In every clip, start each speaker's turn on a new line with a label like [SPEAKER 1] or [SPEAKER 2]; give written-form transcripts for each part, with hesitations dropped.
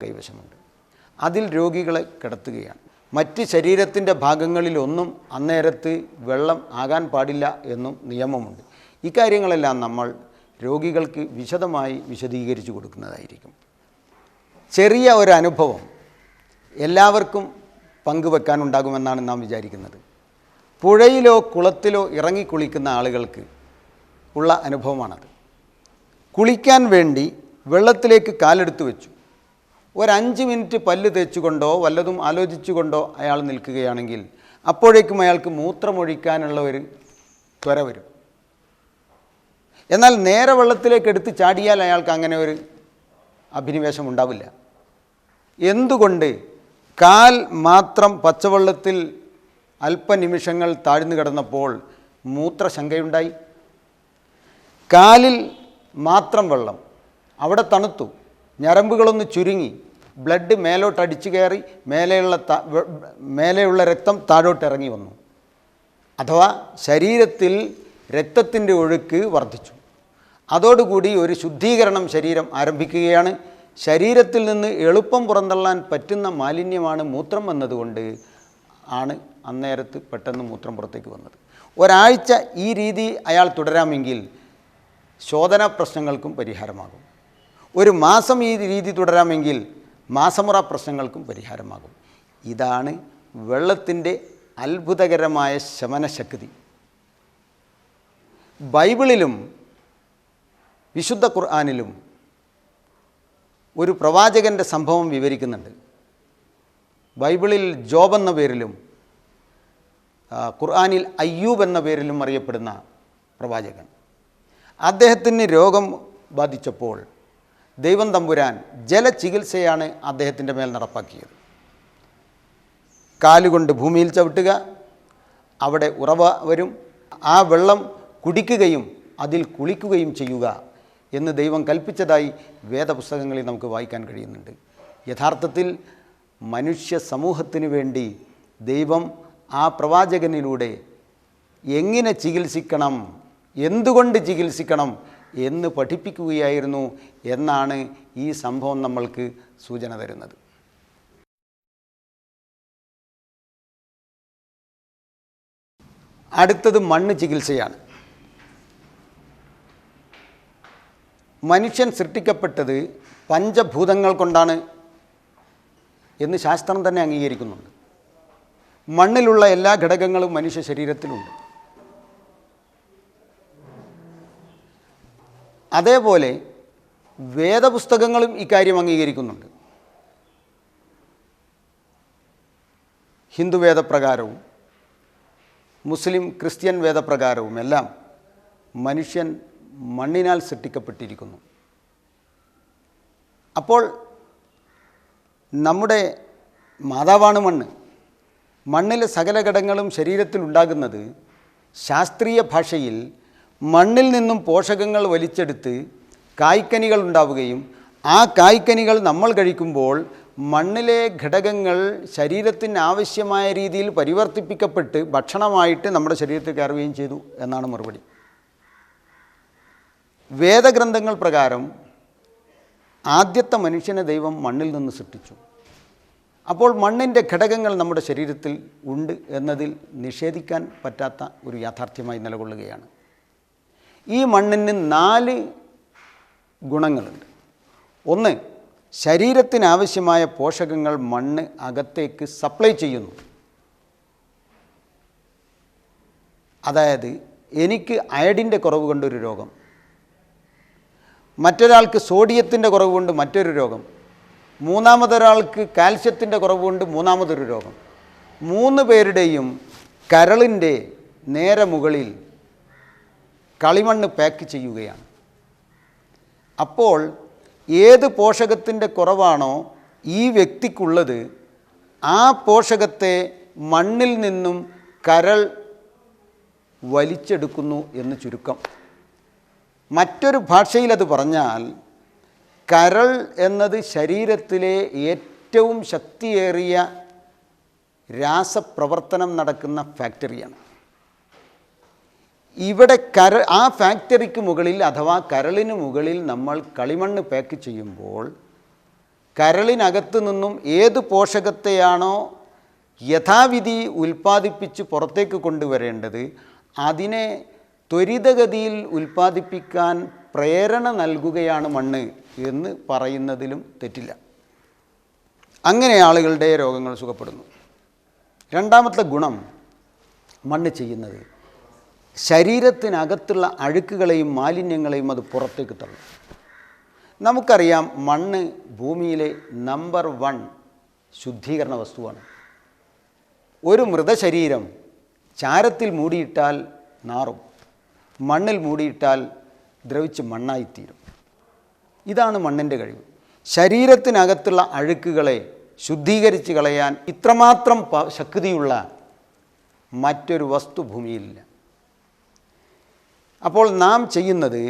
[SPEAKER 1] കൈവശമുണ്ട്. അതിൽ രോഗികളെ കിടത്തുകയാണ്. മറ്റ് ശരീരത്തിൻ്റെ ഭാഗങ്ങളിലൊന്നും അന്നേരത്ത് വെള്ളം ആകാൻ പാടില്ല എന്നും നിയമമുണ്ട്. ഇക്കാര്യങ്ങളെല്ലാം നമ്മൾ രോഗികൾക്ക് വിശദമായി വിശദീകരിച്ചു കൊടുക്കുന്നതായിരിക്കും. ചെറിയ ഒരു അനുഭവം എല്ലാവർക്കും പങ്കുവെക്കാനുണ്ടാകുമെന്നാണ് നാം വിചാരിക്കുന്നത്. പുഴയിലോ കുളത്തിലോ ഇറങ്ങി കുളിക്കുന്ന ആളുകൾക്ക് ഉള്ള അനുഭവമാണത്. കുളിക്കാൻ വേണ്ടി വെള്ളത്തിലേക്ക് കാലെടുത്ത് വെച്ചു. ഒരു 5 മിനിറ്റ് പല്ല് തേച്ചുകൊണ്ടോ വല്ലതും ആലോചിച്ചുകൊണ്ടോ അയാൾ നിൽക്കുകയാണെങ്കിൽ അപ്പോഴേക്കും അയാൾക്ക് മൂത്രമൊഴിക്കാനുള്ള ഒരു ത്വര വരും. എന്നാൽ നേരെ വെള്ളത്തിലേക്ക് എടുത്ത് ചാടിയാൽ അയാൾക്ക് അങ്ങനെ ഒരു അഭിനിവേശം ഉണ്ടാവില്ല. എന്തുകൊണ്ട്? കാൽ മാത്രം പച്ചവെള്ളത്തിൽ അല്പനിമിഷങ്ങൾ താഴ്ന്നു കിടന്നപ്പോൾ മൂത്രശങ്കയുണ്ടായി. കാലിൽ മാത്രം വെള്ളം, അവിടെ തണുത്തു, ഞരമ്പുകളൊന്ന് ചുരുങ്ങി, ബ്ലഡ് മേലോട്ടടിച്ചു കയറി മേലെയുള്ള രക്തം താഴോട്ട് ഇറങ്ങി വന്നു. അഥവാ ശരീരത്തിൽ രക്തത്തിൻ്റെ ഒഴുക്ക് വർദ്ധിച്ചു. അതോടുകൂടി ഒരു ശുദ്ധീകരണം ശരീരം ആരംഭിക്കുകയാണ്. ശരീരത്തിൽ നിന്ന് എളുപ്പം പുറന്തള്ളാൻ പറ്റുന്ന മാലിന്യമാണ് മൂത്രം എന്നതുകൊണ്ട് ആണ് അന്നേരത്ത് പെട്ടെന്ന് മൂത്രം പുറത്തേക്ക് വന്നത്. ഒരാഴ്ച ഈ രീതി അയാൾ തുടരാമെങ്കിൽ ശോധന പ്രശ്നങ്ങൾക്കും പരിഹാരമാകും. ഒരു മാസം ഈ രീതി തുടരാമെങ്കിൽ മാസമുറ പ്രശ്നങ്ങൾക്കും പരിഹാരമാകും. ഇതാണ് വെള്ളത്തിൻ്റെ അത്ഭുതകരമായ ശമനശക്തി. ബൈബിളിലും വിശുദ്ധ ഖുർആനിലും ഒരു പ്രവാചകൻ്റെ സംഭവം വിവരിക്കുന്നുണ്ട്. ബൈബിളിൽ ജോബ് എന്ന പേരിലും ഖുർആനിൽ അയ്യൂബ് എന്ന പേരിലും അറിയപ്പെടുന്ന പ്രവാചകൻ. അദ്ദേഹത്തിന് രോഗം ബാധിച്ചപ്പോൾ ദൈവം തമ്പുരാൻ ജലചികിത്സയാണ് അദ്ദേഹത്തിൻ്റെ മേൽ നടപ്പാക്കിയത്. കാലുകൊണ്ട് ഭൂമിയിൽ ചവിട്ടുക, അവിടെ ഉറവ വരും, ആ വെള്ളം കുടിക്കുകയും അതിൽ കുളിക്കുകയും ചെയ്യുക എന്ന് ദൈവം കൽപ്പിച്ചതായി വേദപുസ്തകങ്ങളിൽ നമുക്ക് വായിക്കാൻ കഴിയുന്നുണ്ട്. യഥാർത്ഥത്തിൽ മനുഷ്യ സമൂഹത്തിന് വേണ്ടി ദൈവം ആ പ്രവാചകനിലൂടെ എങ്ങനെ ചികിത്സിക്കണം, എന്തുകൊണ്ട് ചികിത്സിക്കണം എന്ന് പഠിപ്പിക്കുകയായിരുന്നു എന്നാണ് ഈ സംഭവം നമ്മൾക്ക് സൂചന തരുന്നത്. അടുത്തത് മണ്ണ് ചികിത്സയാണ്. മനുഷ്യൻ സൃഷ്ടിക്കപ്പെട്ടത് പഞ്ചഭൂതങ്ങൾ കൊണ്ടാണ് എന്ന് ശാസ്ത്രം തന്നെ അംഗീകരിക്കുന്നുണ്ട്. മണ്ണിലുള്ള എല്ലാ ഘടകങ്ങളും മനുഷ്യ ശരീരത്തിലുണ്ട്. അതേപോലെ വേദപുസ്തകങ്ങളും ഇക്കാര്യം അംഗീകരിക്കുന്നുണ്ട്. ഹിന്ദു വേദപ്രകാരവും മുസ്ലിം ക്രിസ്ത്യൻ വേദപ്രകാരവും എല്ലാം മനുഷ്യൻ മണ്ണിനാൽ സൃഷ്ടിക്കപ്പെട്ടിരിക്കുന്നു. അപ്പോൾ നമ്മുടെ മാതാവാണ് മണ്ണ്. മണ്ണിലെ സകല ഘടകങ്ങളും ശരീരത്തിൽ ഉണ്ടാകുന്നത് ശാസ്ത്രീയ ഭാഷയിൽ മണ്ണിൽ നിന്നും പോഷകങ്ങൾ വലിച്ചെടുത്ത് കായ്ക്കനികൾ ഉണ്ടാവുകയും ആ കായ്ക്കനികൾ നമ്മൾ കഴിക്കുമ്പോൾ മണ്ണിലെ ഘടകങ്ങൾ ശരീരത്തിന് ആവശ്യമായ രീതിയിൽ പരിവർത്തിപ്പിക്കപ്പെട്ട് ഭക്ഷണമായിട്ട് നമ്മുടെ ശരീരത്തിൽ കയറുകയും ചെയ്തു എന്നാണ് മറുപടി. വേദഗ്രന്ഥങ്ങൾ പ്രകാരം ആദ്യത്തെ മനുഷ്യനെ ദൈവം മണ്ണിൽ നിന്ന് സൃഷ്ടിച്ചു. അപ്പോൾ മണ്ണിൻ്റെ ഘടകങ്ങൾ നമ്മുടെ ശരീരത്തിൽ ഉണ്ട് എന്നതിൽ നിഷേധിക്കാൻ പറ്റാത്ത ഒരു യാഥാർത്ഥ്യമായി നിലകൊള്ളുകയാണ്. ഈ മണ്ണിന് 4 ഗുണങ്ങളുണ്ട്. ഒന്ന്, ശരീരത്തിനാവശ്യമായ പോഷകങ്ങൾ മണ്ണ് അകത്തേക്ക് സപ്ലൈ ചെയ്യുന്നു. അതായത് എനിക്ക് അയഡിൻ്റെ കുറവ് കൊണ്ടൊരു രോഗം, മറ്റൊരാൾക്ക് സോഡിയത്തിൻ്റെ കുറവ് കൊണ്ട് മറ്റൊരു രോഗം, മൂന്നാമതൊരാൾക്ക് കാൽസ്യത്തിൻ്റെ കുറവ് കൊണ്ട് മൂന്നാമതൊരു രോഗം. 3 പേരുടെയും കരളിൻ്റെ നേരെ മുകളിൽ കളിമണ്ണ് പാക്ക് ചെയ്യുകയാണ്. അപ്പോൾ ഏത് പോഷകത്തിൻ്റെ കുറവാണോ ഈ വ്യക്തിക്കുള്ളത് ആ പോഷകത്തെ മണ്ണിൽ നിന്നും കരൾ വലിച്ചെടുക്കുന്നു എന്ന് ചുരുക്കം. മറ്റൊരു ഭാഷയിൽ അത് പറഞ്ഞാൽ കരൾ എന്നത് ശരീരത്തിലെ ഏറ്റവും ശക്തിയേറിയ രാസപ്രവർത്തനം നടക്കുന്ന ഫാക്ടറിയാണ്. ഇവിടെ ആ ഫാക്ടറിക്ക് മുകളിൽ അഥവാ കരളിന് മുകളിൽ നമ്മൾ കളിമണ്ണ് പാക്ക് ചെയ്യുമ്പോൾ കരളിനകത്ത് നിന്നും ഏത് പോഷകത്തെയാണോ യഥാവിധി ഉൽപ്പാദിപ്പിച്ച് പുറത്തേക്ക് കൊണ്ടുവരേണ്ടത് അതിനെ ത്വരിതഗതിയിൽ ഉൽപ്പാദിപ്പിക്കാൻ പ്രേരണ നൽകുകയാണ് മണ്ണ് എന്ന് പറയുന്നതിലും തെറ്റില്ല. അങ്ങനെ ആളുകളുടെ രോഗങ്ങൾ സുഖപ്പെടുന്നു. രണ്ടാമത്തെ ഗുണം മണ്ണ് ചെയ്യുന്നത് ശരീരത്തിനകത്തുള്ള അഴുക്കുകളെയും മാലിന്യങ്ങളെയും അത് പുറത്തേക്ക് തള്ളും. നമുക്കറിയാം, മണ്ണ് ഭൂമിയിലെ നമ്പർ 1 ശുദ്ധീകരണ വസ്തുവാണ്. ഒരു മൃതശരീരം ചാരത്തിൽ മൂടിയിട്ടാൽ നാറും, മണ്ണിൽ മൂടിയിട്ടാൽ ദ്രവിച്ച് മണ്ണായിത്തീരും. ഇതാണ് മണ്ണിൻ്റെ കഴിവ്. ശരീരത്തിനകത്തുള്ള അഴുക്കുകളെ ശുദ്ധീകരിച്ച് കളയാൻ ഇത്രമാത്രം ശക്തിയുള്ള മറ്റൊരു വസ്തു ഭൂമിയിലില്ല. അപ്പോൾ നാം ചെയ്യുന്നത്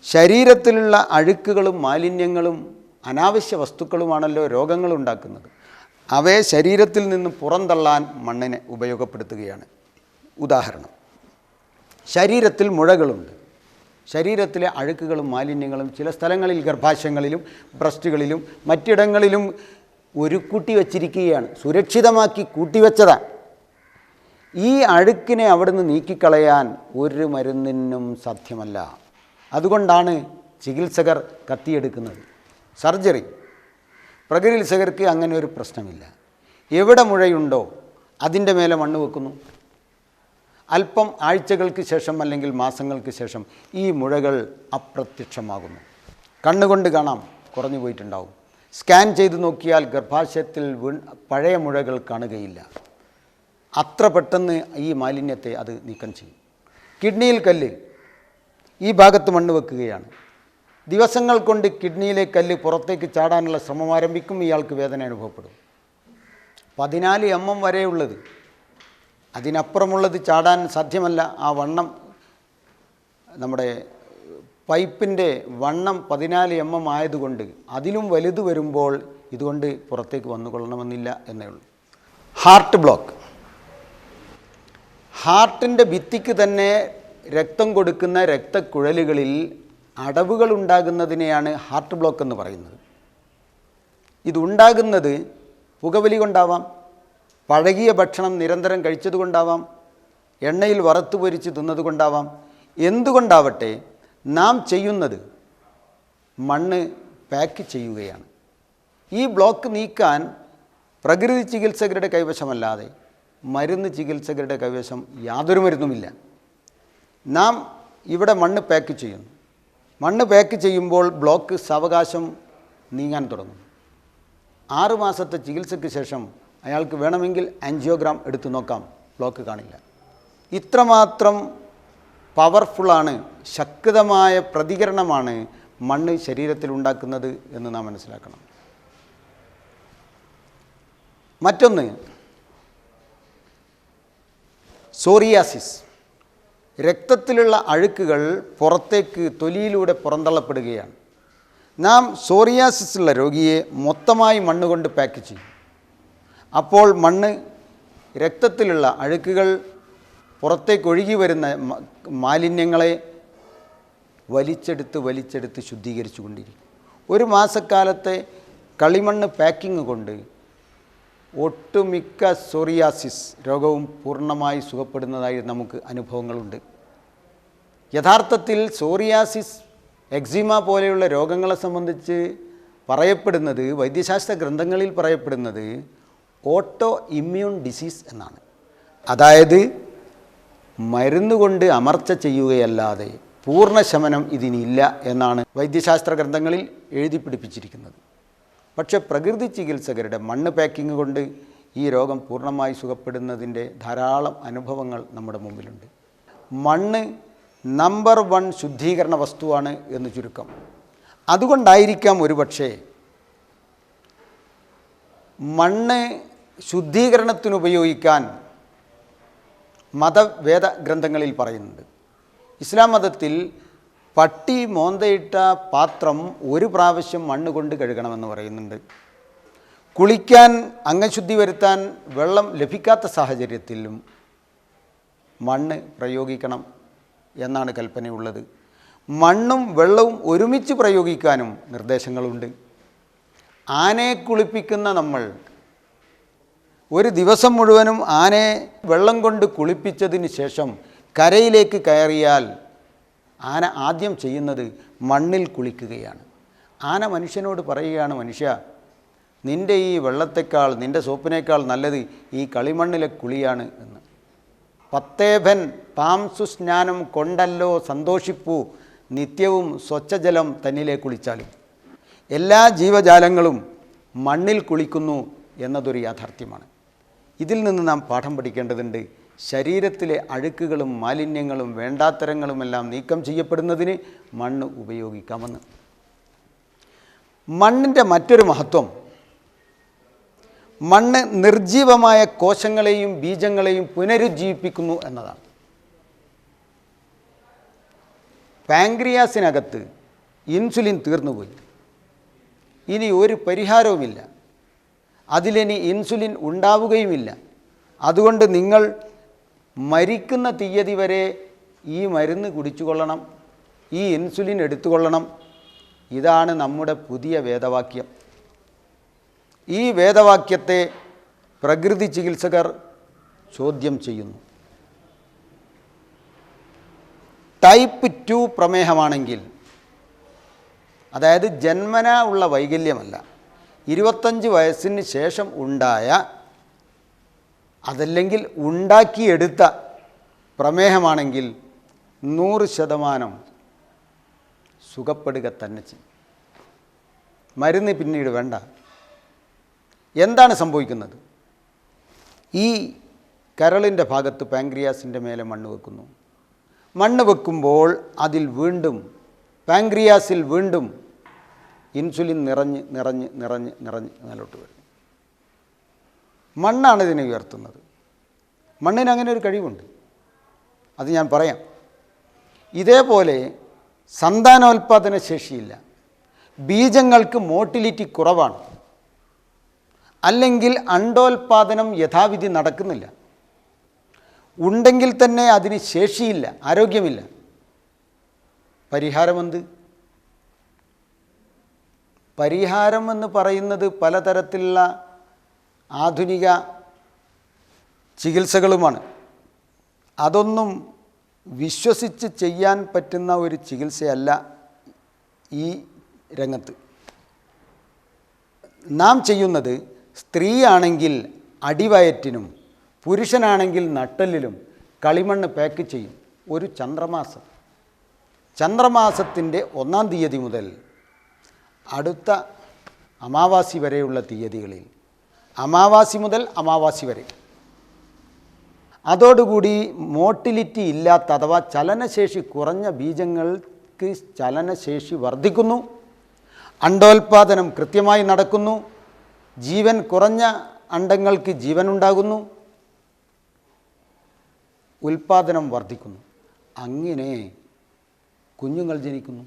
[SPEAKER 1] ശരീരത്തിലുള്ള അഴുക്കുകളും മാലിന്യങ്ങളും അനാവശ്യ വസ്തുക്കളുമാണല്ലോ രോഗങ്ങളുണ്ടാക്കുന്നത്. അവയെ ശരീരത്തിൽ നിന്ന് പുറന്തള്ളാൻ മണ്ണിനെ ഉപയോഗപ്പെടുത്തുകയാണ്. ഉദാഹരണം, ശരീരത്തിൽ മുഴകളുണ്ട്. ശരീരത്തിലെ അഴുക്കുകളും മാലിന്യങ്ങളും ചില സ്ഥലങ്ങളിൽ ഗർഭാശയങ്ങളിലും ബ്രസ്റ്റുകളിലും മറ്റിടങ്ങളിലും കൂട്ടി വച്ചിരിക്കുകയാണ്, സുരക്ഷിതമാക്കി കൂട്ടിവെച്ചതാണ്. ഈ അഴുക്കിനെ അവിടുന്ന് നീക്കിക്കളയാൻ ഒരു മരുന്നിനും സാധ്യമല്ല. അതുകൊണ്ടാണ് ചികിത്സകർ കത്തിയെടുക്കുന്നത്, സർജറി. പ്രകൃതിചികിത്സകർക്ക് അങ്ങനെ ഒരു പ്രശ്നമില്ല. എവിടെ മുഴയുണ്ടോ അതിൻ്റെ മേലെ മണ്ണ് വെക്കുന്നു. അല്പം ആഴ്ചകൾക്ക് ശേഷം അല്ലെങ്കിൽ മാസങ്ങൾക്ക് ശേഷം ഈ മുഴകൾ അപ്രത്യക്ഷമാകുന്നു. കണ്ണുകൊണ്ട് കാണാം, കുറഞ്ഞു പോയിട്ടുണ്ടാവും. സ്കാൻ ചെയ്ത് നോക്കിയാൽ ഗർഭാശയത്തിൽ പഴയ മുഴകൾ കാണുകയില്ല. അത്ര പെട്ടെന്ന് ഈ മാലിന്യത്തെ അത് നീക്കം ചെയ്യും. കിഡ്നിയിൽ കല്ല്, ഈ ഭാഗത്ത് മണ്ണ് വെക്കുകയാണ്. ദിവസങ്ങൾ കൊണ്ട് കിഡ്നിയിലെ കല്ല് പുറത്തേക്ക് ചാടാനുള്ള ശ്രമം ആരംഭിക്കും. ഇയാൾക്ക് വേദന അനുഭവപ്പെടും. 14 mm വരെയുള്ളത്, അതിനപ്പുറമുള്ളത് ചാടാൻ സാധ്യമല്ല. ആ വണ്ണം, നമ്മുടെ പൈപ്പിൻ്റെ വണ്ണം 14 mm ആയതുകൊണ്ട് അതിലും വലുത് വരുമ്പോൾ ഇതുകൊണ്ട് പുറത്തേക്ക് വന്നുകൊള്ളണമെന്നില്ല എന്നേ ഉള്ളൂ. ഹാർട്ട് ബ്ലോക്ക്, ഹാർട്ടിൻ്റെ ഭിത്തിക്ക് തന്നെ രക്തം കൊടുക്കുന്ന രക്തക്കുഴലുകളിൽ അടവുകൾ ഉണ്ടാകുന്നതിനെയാണ് ഹാർട്ട് ബ്ലോക്ക് എന്ന് പറയുന്നത്. ഇതുണ്ടാകുന്നത് പുകവലി കൊണ്ടാവാം, പഴകിയ ഭക്ഷണം നിരന്തരം കഴിച്ചതുകൊണ്ടാവാം, എണ്ണയിൽ വറുത്ത് പൊരിച്ച് തിന്നതുകൊണ്ടാവാം. എന്തുകൊണ്ടാവട്ടെ, നാം ചെയ്യുന്നത് മണ്ണ് പാക്ക് ചെയ്യുകയാണ്. ഈ ബ്ലോക്ക് നീക്കാൻ പ്രകൃതി ചികിത്സകരുടെ കൈവശമല്ലാതെ മരുന്ന് ചികിത്സകരുടെ കൈവശം യാതൊരു മരുന്നുമില്ല. നാം ഇവിടെ മണ്ണ് പാക്ക് ചെയ്യുന്നു. മണ്ണ് പാക്ക് ചെയ്യുമ്പോൾ ബ്ലോക്ക് സാവകാശം നീങ്ങാൻ തുടങ്ങും. 6 മാസത്തെ ചികിത്സയ്ക്ക് ശേഷം അയാൾക്ക് വേണമെങ്കിൽ ആൻജിയോഗ്രാം എടുത്തു നോക്കാം, ബ്ലോക്ക് കാണില്ല. ഇത്രമാത്രം പവർഫുള്ളാണ്, ശക്തമായ പ്രതികരണമാണ് മണ്ണ് ശരീരത്തിൽ ഉണ്ടാക്കുന്നത് എന്ന് നാം മനസ്സിലാക്കണം. മറ്റൊന്ന് സോറിയാസിസ്. രക്തത്തിലുള്ള അഴുക്കുകൾ പുറത്തേക്ക് തൊലിയിലൂടെ പുറന്തള്ളപ്പെടുകയാണ്. നാം സോറിയാസിസ് ഉള്ള രോഗിയെ മൊത്തമായി മണ്ണ് കൊണ്ട് പാക്ക് ചെയ്യും. അപ്പോൾ മണ്ണ് രക്തത്തിലുള്ള അഴുക്കുകൾ, പുറത്തേക്ക് ഒഴുകി വരുന്ന മാലിന്യങ്ങളെ വലിച്ചെടുത്ത് ശുദ്ധീകരിച്ചു കൊണ്ടിരിക്കും. 1 മാസക്കാലത്തെ കളിമണ്ണ് പാക്കിങ് കൊണ്ട് ഒട്ടുമിക്ക സോറിയാസിസ് രോഗവും പൂർണ്ണമായി സുഖപ്പെടുന്നതായി നമുക്ക് അനുഭവങ്ങളുണ്ട്. യഥാർത്ഥത്തിൽ സോറിയാസിസ്, എക്സിമ പോലെയുള്ള രോഗങ്ങളെ സംബന്ധിച്ച് പറയപ്പെടുന്നത്, വൈദ്യശാസ്ത്ര ഗ്രന്ഥങ്ങളിൽ പറയപ്പെടുന്നത് ഓട്ടോ ഇമ്മ്യൂൺ ഡിസീസ് എന്നാണ്. അതായത് മരുന്നുകൊണ്ട് അമർച്ച ചെയ്യുകയല്ലാതെ പൂർണ്ണ ശമനം ഇതിനില്ല എന്നാണ് വൈദ്യശാസ്ത്ര ഗ്രന്ഥങ്ങളിൽ എഴുതി പിടിപ്പിച്ചിരിക്കുന്നത്. പക്ഷേ പ്രകൃതി ചികിത്സകരുടെ മണ്ണ് പാക്കിങ് കൊണ്ട് ഈ രോഗം പൂർണ്ണമായി സുഖപ്പെടുന്നതിൻ്റെ ധാരാളം അനുഭവങ്ങൾ നമ്മുടെ മുമ്പിലുണ്ട്. മണ്ണ് നമ്പർ 1 ശുദ്ധീകരണ വസ്തുവാണ് എന്ന് ചുരുക്കം. അതുകൊണ്ടായിരിക്കാം ഒരുപക്ഷേ മണ്ണ് ശുദ്ധീകരണത്തിനുപയോഗിക്കാൻ മതവേദ ഗ്രന്ഥങ്ങളിൽ പറയുന്നുണ്ട്. ഇസ്ലാം മതത്തിൽ പട്ടി മോന്തയിട്ട പാത്രം 1 പ്രാവശ്യം മണ്ണ് കൊണ്ട് കഴുകണമെന്ന് പറയുന്നുണ്ട്. കുളിക്കാൻ, അംഗശുദ്ധി വരുത്താൻ വെള്ളം ലഭിക്കാത്ത സാഹചര്യത്തിലും മണ്ണ് പ്രയോഗിക്കണം എന്നാണ് കൽപ്പനയുള്ളത്. മണ്ണും വെള്ളവും ഒരുമിച്ച് പ്രയോഗിക്കാനും നിർദ്ദേശങ്ങളുണ്ട്. ആനയെ കുളിപ്പിക്കുന്ന നമ്മൾ ഒരു ദിവസം മുഴുവനും ആനയെ വെള്ളം കൊണ്ട് കുളിപ്പിച്ചതിന് ശേഷം കരയിലേക്ക് കയറിയാൽ ആന ആദ്യം ചെയ്യുന്നത് മണ്ണിൽ കുളിക്കുകയാണ്. ആന മനുഷ്യനോട് പറയുകയാണ്, മനുഷ്യ, നിൻ്റെ ഈ വെള്ളത്തേക്കാൾ, നിൻ്റെ സോപ്പിനേക്കാൾ നല്ലത് ഈ കളിമണ്ണിലെ കുളിയാണ് എന്ന്. പത്തേഭൻ പാംസു സ്നാനം കൊണ്ടല്ലോ സന്തോഷിപ്പൂ, നിത്യവും സ്വച്ഛജലം തന്നിലെ കുളിച്ചാലും. എല്ലാ ജീവജാലങ്ങളും മണ്ണിൽ കുളിക്കുന്നു എന്നതൊരു യാഥാർത്ഥ്യമാണ്. ഇതിൽ നിന്ന് നാം പാഠം പഠിക്കേണ്ടതുണ്ട്. ശരീരത്തിലെ അഴുക്കുകളും മാലിന്യങ്ങളും വേണ്ടാത്തരങ്ങളുമെല്ലാം നീക്കം ചെയ്യപ്പെടുന്നതിന് മണ്ണ് ഉപയോഗിക്കാമെന്ന്. മണ്ണിൻ്റെ മറ്റൊരു മഹത്വം, മണ്ണ് നിർജീവമായ കോശങ്ങളെയും ബീജങ്ങളെയും പുനരുജ്ജീവിപ്പിക്കുന്നു എന്നതാണ്. പാങ്ക്രിയാസിനകത്ത് ഇൻസുലിൻ തീർന്നുപോയി, ഇനി ഒരു പരിഹാരവുമില്ല, അതിലിനി ഇൻസുലിൻ ഉണ്ടാവുകയുമില്ല. അതുകൊണ്ട് നിങ്ങൾ മരിക്കുന്ന തീയതി വരെ ഈ മരുന്ന് കുടിച്ചുകൊള്ളണം, ഈ ഇൻസുലിൻ എടുത്തുകൊള്ളണം. ഇതാണ് നമ്മുടെ പുതിയ വേദവാക്യം. ഈ വേദവാക്യത്തെ പ്രകൃതി ചികിത്സകർ ചോദ്യം ചെയ്യുന്നു. ടൈപ്പ് 2 പ്രമേഹമാണെങ്കിൽ, അതായത് ജന്മനാ ഉള്ള വൈകല്യമല്ല, 25 വയസ്സിന് ശേഷം ഉണ്ടായ, അതല്ലെങ്കിൽ ഉണ്ടാക്കിയെടുത്ത പ്രമേഹമാണെങ്കിൽ 100% സുഖപ്പെടുക തന്നെ ചെയ്യും. മരുന്ന് പിന്നീട് വേണ്ട. എന്താണ് സംഭവിക്കുന്നത്? ഈ കരളിൻ്റെ ഭാഗത്ത് പാങ്ക്രിയാസിൻ്റെ മേലെ മണ്ണ് വെക്കുന്നു. മണ്ണ് വെക്കുമ്പോൾ അതിൽ വീണ്ടും, പാങ്ക്രിയാസിൽ വീണ്ടും ഇൻസുലിൻ നിറഞ്ഞ് നിറഞ്ഞ് നിറഞ്ഞ് നിറഞ്ഞ് മേലോട്ട് വരും. മണ്ണാണ് ഇതിനെ ഉയർത്തുന്നത്. മണ്ണിന് അങ്ങനെ ഒരു കഴിവുണ്ട്, അത് ഞാൻ പറയാം. ഇതേപോലെ സന്താനോൽപാദന ശേഷിയില്ല, ബീജങ്ങൾക്ക് മോട്ടിലിറ്റി കുറവാണ്, അല്ലെങ്കിൽ അണ്ടോൽപാദനം യഥാവിധി നടക്കുന്നില്ല, ഉണ്ടെങ്കിൽ തന്നെ അതിന് ശേഷിയില്ല, ആരോഗ്യമില്ല. പരിഹാരമെന്ത്? പരിഹാരം എന്ന് പറയുന്നത് പലതരത്തിലുള്ള ആധുനിക ചികിത്സകളുമാണ്. അതൊന്നും വിശ്വസിച്ച് ചെയ്യാൻ പറ്റുന്ന ഒരു ചികിത്സയല്ല ഈ രംഗത്ത്. നാം ചെയ്യുന്നത്, സ്ത്രീയാണെങ്കിൽ അടിവയറ്റിനും പുരുഷനാണെങ്കിൽ നട്ടെല്ലിലും കളിമണ്ണ് പാക്ക് ചെയ്യും. ഒരു ചന്ദ്രമാസത്തിൻ്റെ 1-ാം തീയതി മുതൽ അടുത്ത അമാവാസി വരെയുള്ള തീയതികളിൽ, അമാവാസി മുതൽ അമാവാസി വരെ, അതോടുകൂടി മോട്ടിലിറ്റി ഇല്ലാത്ത അഥവാ ചലനശേഷി കുറഞ്ഞ ബീജങ്ങൾക്ക് ചലനശേഷി വർദ്ധിക്കുന്നു, അണ്ടോൽപാദനം കൃത്യമായി നടക്കുന്നു, ജീവൻ കുറഞ്ഞ അണ്ടങ്ങൾക്ക് ജീവനുണ്ടാകുന്നു, ഉൽപാദനം വർദ്ധിക്കുന്നു. അങ്ങനെ കുഞ്ഞുങ്ങൾ ജനിക്കുന്നു.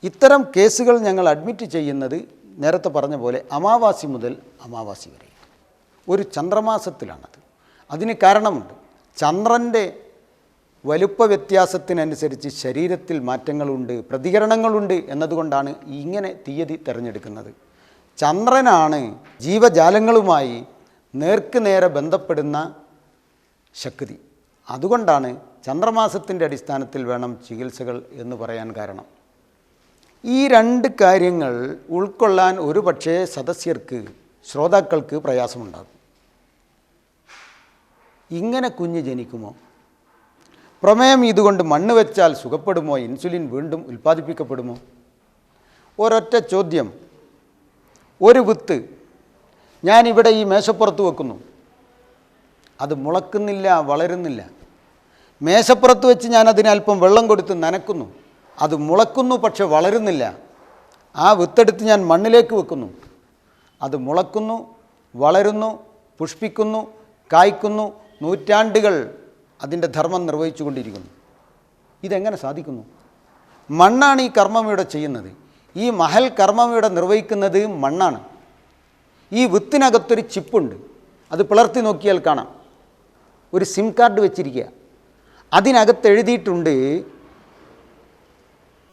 [SPEAKER 1] ഇത്തരം കേസുകൾ ഞങ്ങൾ അഡ്മിറ്റ് ചെയ്യുന്നത് നേരത്തെ പറഞ്ഞ പോലെ അമാവാസി മുതൽ അമാവാസി വരെ, ഒരു ചന്ദ്രമാസത്തിലാണത്. അതിന് കാരണമുണ്ട്. ചന്ദ്രൻ്റെ വലുപ്പ വ്യത്യാസത്തിനനുസരിച്ച് ശരീരത്തിൽ മാറ്റങ്ങളുണ്ട്, പ്രതികരണങ്ങളുണ്ട് എന്നതുകൊണ്ടാണ് ഇങ്ങനെ തീയതി തിരഞ്ഞെടുക്കുന്നത്. ചന്ദ്രനാണ് ജീവജാലങ്ങളുമായി നേർക്കുനേരെ ബന്ധപ്പെടുന്ന ശക്തി. അതുകൊണ്ടാണ് ചന്ദ്രമാസത്തിൻ്റെ അടിസ്ഥാനത്തിൽ വേണം ചികിത്സകൾ എന്ന് പറയാൻ കാരണം. ഈ 2 കാര്യങ്ങൾ ഉൾക്കൊള്ളാൻ ഒരു പക്ഷേ സദസ്യർക്ക്, ശ്രോതാക്കൾക്ക് പ്രയാസമുണ്ടാകും. ഇങ്ങനെ കുഞ്ഞ് ജനിക്കുമോ? പ്രമേയം ഇതുകൊണ്ട് മണ്ണ് വെച്ചാൽ സുഖപ്പെടുമോ? ഇൻസുലിൻ വീണ്ടും ഉൽപ്പാദിപ്പിക്കപ്പെടുമോ? ഒരൊറ്റ ചോദ്യം. ഒരു വിത്ത് ഞാനിവിടെ ഈ മേശപ്പുറത്ത് വെക്കുന്നു, അത് മുളക്കുന്നില്ല, വളരുന്നില്ല. മേശപ്പുറത്ത് വെച്ച് ഞാൻ അതിനല്പം വെള്ളം കൊടുത്ത് നനക്കുന്നു, അത് മുളക്കുന്നു, പക്ഷെ വളരുന്നില്ല. ആ വിത്തെടുത്ത് ഞാൻ മണ്ണിലേക്ക് വെക്കുന്നു, അത് മുളക്കുന്നു, വളരുന്നു, പുഷ്പിക്കുന്നു, കായ്ക്കുന്നു, നൂറ്റാണ്ടുകൾ അതിൻ്റെ ധർമ്മം നിർവഹിച്ചു കൊണ്ടിരിക്കുന്നു. ഇതെങ്ങനെ സാധിക്കുന്നു? മണ്ണാണ് ഈ കർമ്മം ഇവിടെ ചെയ്യുന്നത്. ഈ മഹൽ കർമ്മം ഇവിടെ നിർവഹിക്കുന്നത് മണ്ണാണ്. ഈ വിത്തിനകത്തൊരു ചിപ്പുണ്ട്, അത് പിളർത്തി നോക്കിയാൽ കാണാം. ഒരു സിം കാർഡ് വെച്ചിരിക്കുക, അതിനകത്ത് എഴുതിയിട്ടുണ്ട്